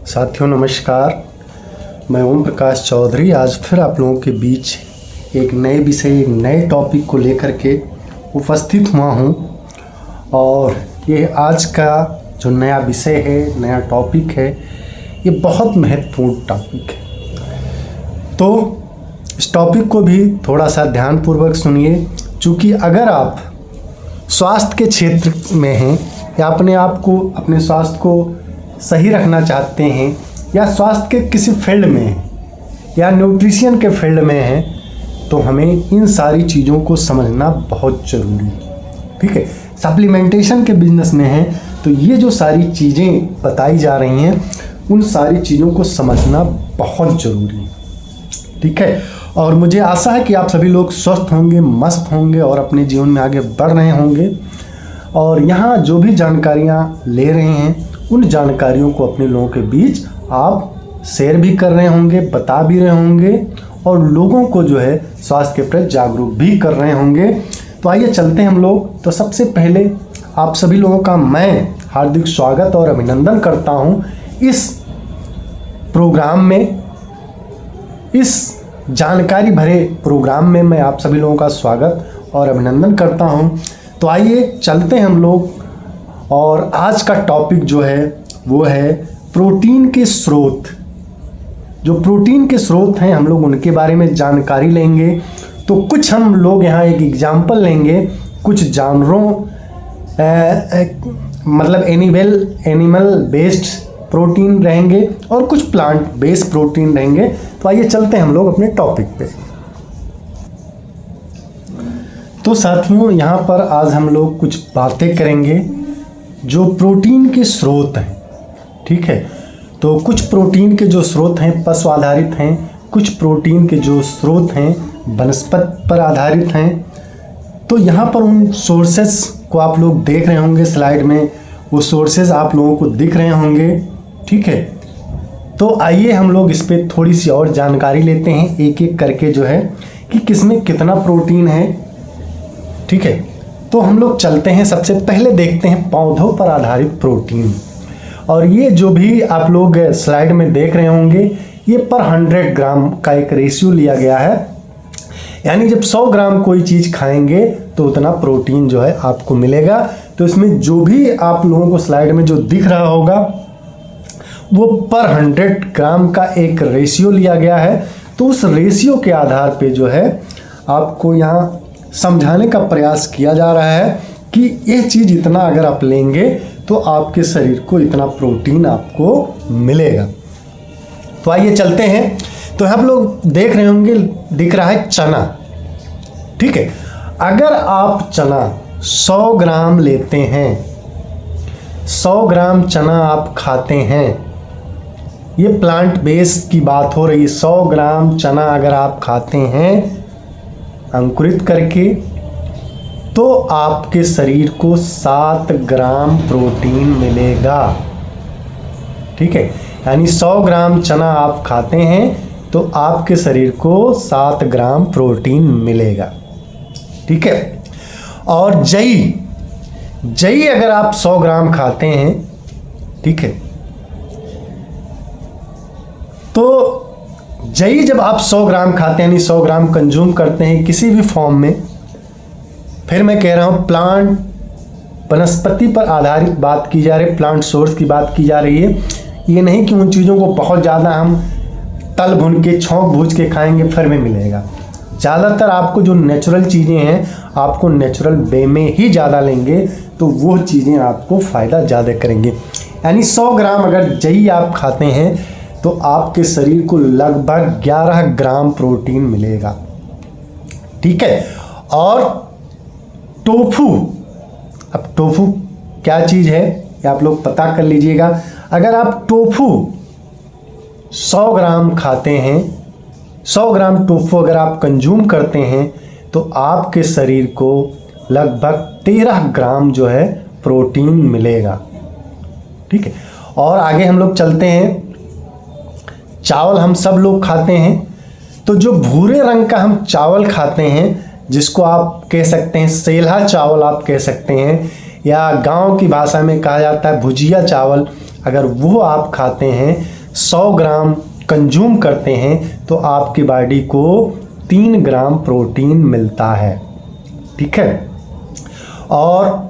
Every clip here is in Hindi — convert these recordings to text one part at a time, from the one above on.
साथियों नमस्कार, मैं ओम प्रकाश चौधरी आज फिर आप लोगों के बीच एक नए विषय एक नए टॉपिक को लेकर के उपस्थित हुआ हूं। और ये आज का जो नया विषय है, नया टॉपिक है, ये बहुत महत्वपूर्ण टॉपिक है। तो इस टॉपिक को भी थोड़ा सा ध्यानपूर्वक सुनिए, क्योंकि अगर आप स्वास्थ्य के क्षेत्र में हैं या अपने स्वास्थ्य को सही रखना चाहते हैं या स्वास्थ्य के किसी फील्ड में हैं या न्यूट्रिशन के फील्ड में हैं, तो हमें इन सारी चीज़ों को समझना बहुत ज़रूरी है। ठीक है, सप्लीमेंटेशन के बिजनेस में हैं तो ये जो सारी चीज़ें बताई जा रही हैं, उन सारी चीज़ों को समझना बहुत ज़रूरी है। ठीक है, और मुझे आशा है कि आप सभी लोग स्वस्थ होंगे, मस्त होंगे और अपने जीवन में आगे बढ़ रहे होंगे। और यहाँ जो भी जानकारियाँ ले रहे हैं, उन जानकारियों को अपने लोगों के बीच आप शेयर भी कर रहे होंगे, बता भी रहे होंगे और लोगों को जो है स्वास्थ्य के प्रति जागरूक भी कर रहे होंगे। तो आइए चलते हैं हम लोग। तो सबसे पहले आप सभी लोगों का मैं हार्दिक स्वागत और अभिनंदन करता हूँ इस प्रोग्राम में, इस जानकारी भरे प्रोग्राम में मैं आप सभी लोगों का स्वागत और अभिनंदन करता हूँ। तो आइए चलते हैं हम लोग। और आज का टॉपिक जो है वो है प्रोटीन के स्रोत। जो प्रोटीन के स्रोत हैं, हम लोग उनके बारे में जानकारी लेंगे। तो कुछ हम लोग यहाँ एक एग्जाम्पल लेंगे, कुछ जानवरों मतलब एनिमल बेस्ड प्रोटीन रहेंगे और कुछ प्लांट बेस्ड प्रोटीन रहेंगे। तो आइए चलते हैं हम लोग अपने टॉपिक पे। तो साथियों, यहाँ पर आज हम लोग कुछ बातें करेंगे जो प्रोटीन के स्रोत हैं। ठीक है, तो कुछ प्रोटीन के जो स्रोत हैं पशु आधारित हैं, कुछ प्रोटीन के जो स्रोत हैं वनस्पति पर आधारित हैं। तो यहाँ पर उन सोर्सेस को आप लोग देख रहे होंगे स्लाइड में, वो सोर्सेस आप लोगों को दिख रहे होंगे। ठीक है, तो आइए हम लोग इस पर थोड़ी सी और जानकारी लेते हैं एक एक करके, जो है कि किसमें कितना प्रोटीन है। ठीक है, तो हम लोग चलते हैं। सबसे पहले देखते हैं पौधों पर आधारित प्रोटीन। और ये जो भी आप लोग स्लाइड में देख रहे होंगे, ये पर 100 ग्राम का एक रेशियो लिया गया है। यानी जब 100 ग्राम कोई चीज़ खाएंगे तो उतना प्रोटीन जो है आपको मिलेगा। तो इसमें जो भी आप लोगों को स्लाइड में जो दिख रहा होगा वो पर 100 ग्राम का एक रेशियो लिया गया है। तो उस रेशियो के आधार पे जो है आपको यहाँ समझाने का प्रयास किया जा रहा है कि ये चीज़ इतना अगर आप लेंगे तो आपके शरीर को इतना प्रोटीन आपको मिलेगा। तो आइए चलते हैं। तो आप लोग देख रहे होंगे, दिख रहा है चना। ठीक है, अगर आप चना 100 ग्राम लेते हैं, 100 ग्राम चना आप खाते हैं, ये प्लांट बेस्ड की बात हो रही है। 100 ग्राम चना अगर आप खाते हैं अंकुरित करके, तो आपके शरीर को 7 ग्राम प्रोटीन मिलेगा। ठीक है, यानी 100 ग्राम चना आप खाते हैं तो आपके शरीर को 7 ग्राम प्रोटीन मिलेगा। ठीक है, और जई अगर आप 100 ग्राम खाते हैं, ठीक है, तो जई जब आप 100 ग्राम खाते हैं, यानी 100 ग्राम कंज्यूम करते हैं किसी भी फॉर्म में, फिर मैं कह रहा हूँ प्लांट वनस्पति पर आधारित बात की जा रही है, प्लांट सोर्स की बात की जा रही है। ये नहीं कि उन चीज़ों को बहुत ज़्यादा हम तल भुन के छौंक भूज के खाएंगे फिर में मिलेगा। ज़्यादातर आपको जो नेचुरल चीज़ें हैं, आपको नेचुरल वे में ही ज़्यादा लेंगे तो वो चीज़ें आपको फ़ायदा ज़्यादा करेंगे। यानी 100 ग्राम अगर जई आप खाते हैं तो आपके शरीर को लगभग 11 ग्राम प्रोटीन मिलेगा। ठीक है, और टोफू, अब टोफू क्या चीज़ है ये आप लोग पता कर लीजिएगा। अगर आप टोफू 100 ग्राम खाते हैं, 100 ग्राम टोफू अगर आप कंज्यूम करते हैं तो आपके शरीर को लगभग 13 ग्राम जो है प्रोटीन मिलेगा। ठीक है, और आगे हम लोग चलते हैं। चावल हम सब लोग खाते हैं, तो जो भूरे रंग का हम चावल खाते हैं, जिसको आप कह सकते हैं सेल्हा चावल आप कह सकते हैं, या गांव की भाषा में कहा जाता है भुजिया चावल। अगर वो आप खाते हैं, 100 ग्राम कंज्यूम करते हैं, तो आपकी बॉडी को 3 ग्राम प्रोटीन मिलता है। ठीक है। और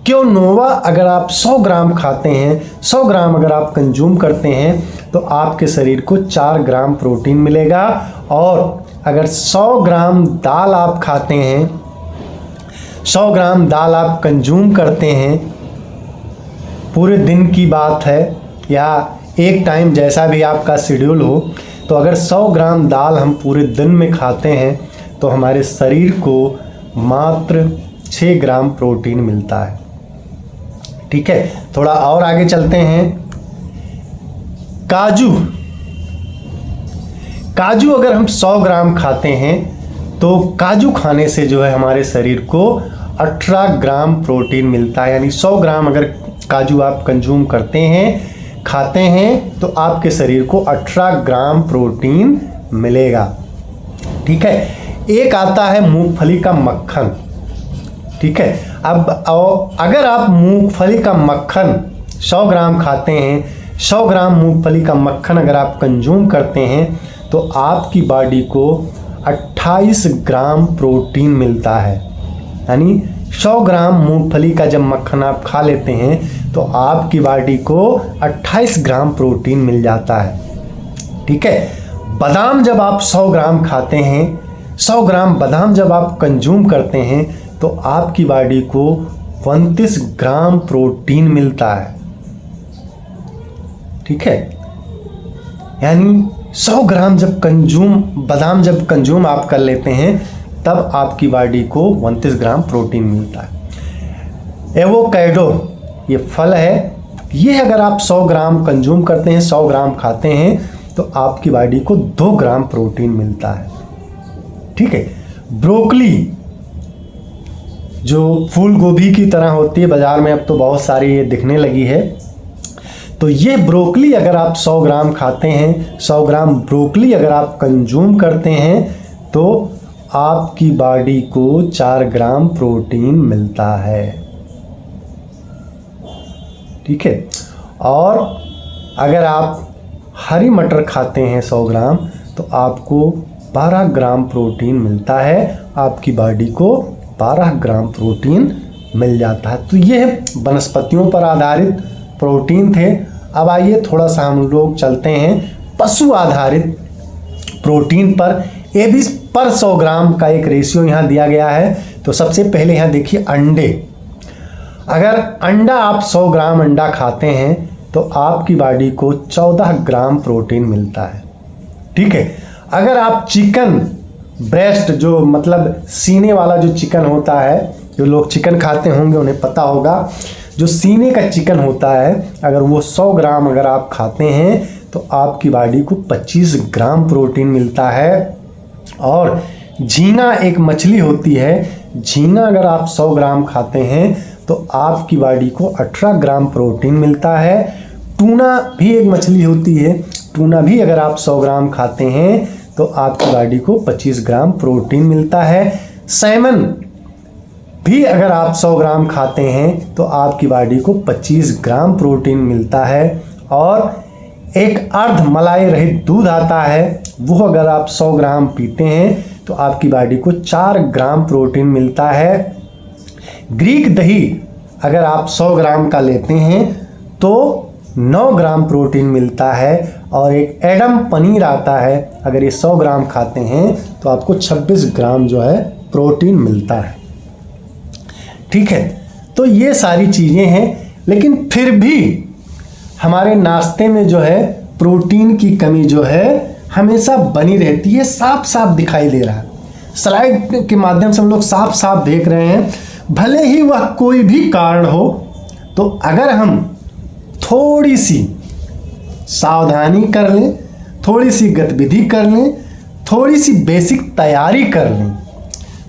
क्योनोवा अगर आप 100 ग्राम खाते हैं, 100 ग्राम अगर आप कंज्यूम करते हैं, तो आपके शरीर को 4 ग्राम प्रोटीन मिलेगा। और अगर 100 ग्राम दाल आप खाते हैं, 100 ग्राम दाल आप कंज्यूम करते हैं, पूरे दिन की बात है या एक टाइम जैसा भी आपका शेड्यूल हो, तो अगर 100 ग्राम दाल हम पूरे दिन में खाते हैं तो हमारे शरीर को मात्र 6 ग्राम प्रोटीन मिलता है। ठीक है। थोड़ा और आगे चलते हैं। काजू अगर हम 100 ग्राम खाते हैं तो काजू खाने से जो है हमारे शरीर को 18 ग्राम प्रोटीन मिलता है। यानी 100 ग्राम अगर काजू आप कंज्यूम करते हैं, खाते हैं, तो आपके शरीर को 18 ग्राम प्रोटीन मिलेगा। ठीक है। एक आता है मूंगफली का मक्खन। ठीक है। अब अगर आप मूंगफली का मक्खन 100 ग्राम खाते हैं, 100 ग्राम मूंगफली का मक्खन अगर आप कंज्यूम करते हैं, तो आपकी बॉडी को 28 ग्राम प्रोटीन मिलता है। यानी 100 ग्राम मूंगफली का जब मक्खन आप खा लेते हैं तो आपकी बॉडी को 28 ग्राम प्रोटीन मिल जाता है। ठीक है। बादाम जब आप 100 ग्राम खाते हैं, 100 ग्राम बादाम जब आप कंज्यूम करते हैं, तो आपकी बॉडी को 29 ग्राम प्रोटीन मिलता है। ठीक है। यानी 100 ग्राम जब बादाम जब कंज्यूम आप कर लेते हैं, तब आपकी बॉडी को 29 ग्राम प्रोटीन मिलता है। एवोकाडो ये फल है, ये अगर आप 100 ग्राम कंज्यूम करते हैं, 100 ग्राम खाते हैं, तो आपकी बॉडी को 2 ग्राम प्रोटीन मिलता है। ठीक है। ब्रोकली जो फूल गोभी की तरह होती है, बाज़ार में अब तो बहुत सारी ये दिखने लगी है, तो ये ब्रोकली अगर आप 100 ग्राम खाते हैं, 100 ग्राम ब्रोकली अगर आप कंज्यूम करते हैं, तो आपकी बॉडी को 4 ग्राम प्रोटीन मिलता है। ठीक है। और अगर आप हरी मटर खाते हैं 100 ग्राम, तो आपको 12 ग्राम प्रोटीन मिलता है। आपकी बॉडी को 12 ग्राम प्रोटीन मिल जाता है। तो ये वनस्पतियों पर आधारित प्रोटीन थे। अब आइए थोड़ा सा हम लोग चलते हैं पशु आधारित प्रोटीन पर। ये भी पर 100 ग्राम का एक रेशियो यहाँ दिया गया है। तो सबसे पहले यहाँ देखिए अंडे। अगर अंडा आप 100 ग्राम अंडा खाते हैं, तो आपकी बॉडी को 14 ग्राम प्रोटीन मिलता है। ठीक है। अगर आप चिकन ब्रेस्ट, जो मतलब सीने वाला जो चिकन होता है, जो लोग चिकन खाते होंगे उन्हें पता होगा, जो सीने का चिकन होता है, अगर वो 100 ग्राम अगर आप खाते हैं, तो आपकी बॉडी को 25 ग्राम प्रोटीन मिलता है। और झींगा एक मछली होती है, झींगा अगर आप 100 ग्राम खाते हैं, तो आपकी बॉडी को 18 ग्राम प्रोटीन मिलता है। टूना भी एक मछली होती है, टूना भी अगर आप 100 ग्राम खाते हैं, तो आपकी बॉडी को 25 ग्राम प्रोटीन मिलता है। सैमन भी अगर आप 100 ग्राम खाते हैं, तो आपकी बॉडी को 25 ग्राम प्रोटीन मिलता है। और एक अर्ध मलाई रहित दूध आता है, वो अगर आप 100 ग्राम पीते हैं, तो आपकी बॉडी को 4 ग्राम प्रोटीन मिलता है। ग्रीक दही अगर आप 100 ग्राम का लेते हैं, तो 9 ग्राम प्रोटीन मिलता है। और एक एडम पनीर आता है, अगर ये 100 ग्राम खाते हैं, तो आपको 26 ग्राम जो है प्रोटीन मिलता है। ठीक है। तो ये सारी चीज़ें हैं, लेकिन फिर भी हमारे नाश्ते में जो है प्रोटीन की कमी जो है हमेशा बनी रहती है। साफ साफ दिखाई दे रहा है, स्लाइड के माध्यम से हम लोग साफ साफ देख रहे हैं। भले ही वह कोई भी कारण हो, तो अगर हम थोड़ी सी सावधानी कर लें, थोड़ी सी गतिविधि कर लें, थोड़ी सी बेसिक तैयारी कर लें,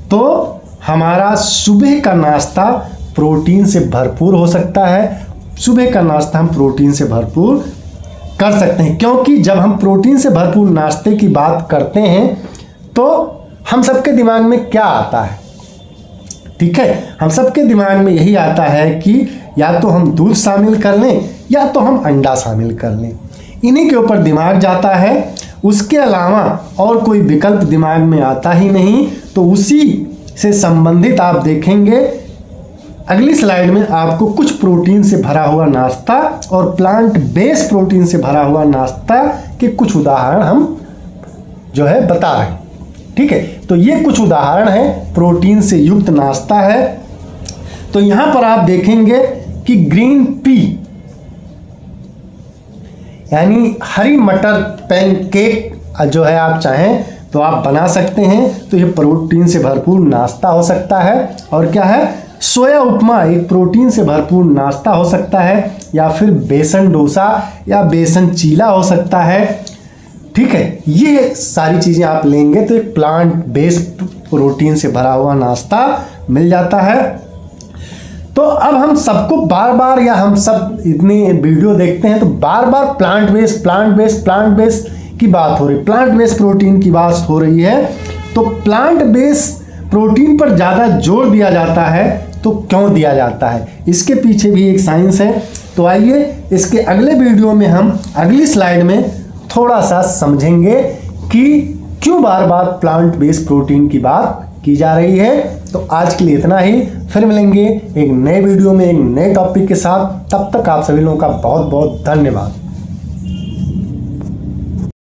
तो हमारा सुबह का नाश्ता प्रोटीन से भरपूर हो सकता है। सुबह का नाश्ता हम प्रोटीन से भरपूर कर सकते हैं, क्योंकि जब हम प्रोटीन से भरपूर नाश्ते की बात करते हैं, तो हम सबके दिमाग में क्या आता है? ठीक है। हम सबके दिमाग में यही आता है कि या तो हम दूध शामिल कर लें या तो हम अंडा शामिल कर लें। इन्हीं के ऊपर दिमाग जाता है, उसके अलावा और कोई विकल्प दिमाग में आता ही नहीं। तो उसी से संबंधित आप देखेंगे अगली स्लाइड में आपको कुछ प्रोटीन से भरा हुआ नाश्ता और प्लांट बेस्ड प्रोटीन से भरा हुआ नाश्ता के कुछ उदाहरण हम जो है बता रहे हैं। ठीक है, तो ये कुछ उदाहरण है प्रोटीन से युक्त नाश्ता है। तो यहां पर आप देखेंगे कि ग्रीन पी यानी हरी मटर पैनकेक जो है आप चाहें तो आप बना सकते हैं। तो ये प्रोटीन से भरपूर नाश्ता हो सकता है। और क्या है, सोया उपमा एक प्रोटीन से भरपूर नाश्ता हो सकता है, या फिर बेसन डोसा या बेसन चीला हो सकता है। ठीक है, ये सारी चीज़ें आप लेंगे तो एक प्लांट बेस्ड प्रोटीन से भरा हुआ नाश्ता मिल जाता है। तो अब हम सबको बार बार, या हम सब इतनी वीडियो देखते हैं तो बार बार प्लांट बेस्ड की बात हो रही, प्लांट बेस्ड प्रोटीन की बात हो रही है। तो प्लांट बेस्ड प्रोटीन पर ज़्यादा जोर दिया जाता है, तो क्यों दिया जाता है, इसके पीछे भी एक साइंस है। तो आइए इसके अगले वीडियो में हम अगली स्लाइड में थोड़ा सा समझेंगे कि क्यों बार बार प्लांट बेस्ड प्रोटीन की बात की जा रही है। तो आज के लिए इतना ही, फिर मिलेंगे एक नए वीडियो में एक नए टॉपिक के साथ। तब तक आप सभी लोगों का बहुत बहुत धन्यवाद।